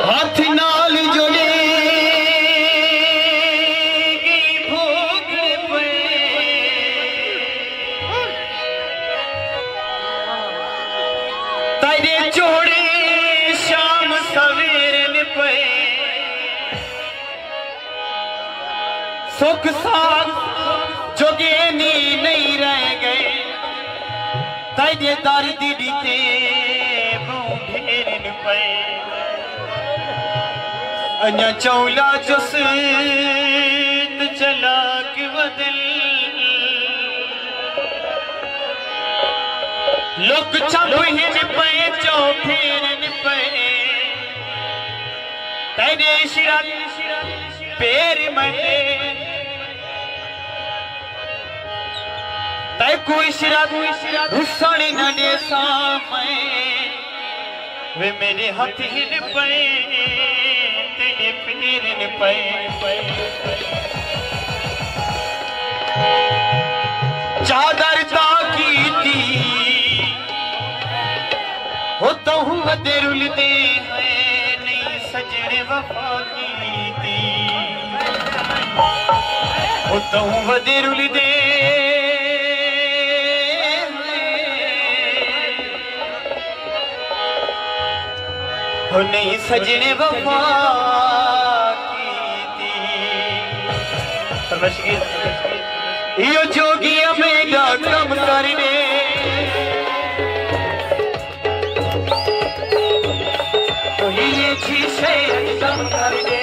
हाथ नाल जोड़े तेरे जोड़े शाम सवेरे पे सुख साथ जोगे नहीं रह गए तेरे दर्द दीते ढेर पे अन्या चौला जुस चला के बदल लोग चंपहिन पे चौफेरन पे तेरे शिरा पैर मटे ते कोई शिरा रुसणी न दे सामने वे मेरे हाथ हिन पे तेरे पैरन पे चादर ताकी थी हो तो हूँ वदेरुल दे नहीं सजने वफा की थी हो तो हूँ वदेरुल दे हो नहीं सजने वफा की थी यो जोगी मेरा कम करने ये चीज़ कम कर दे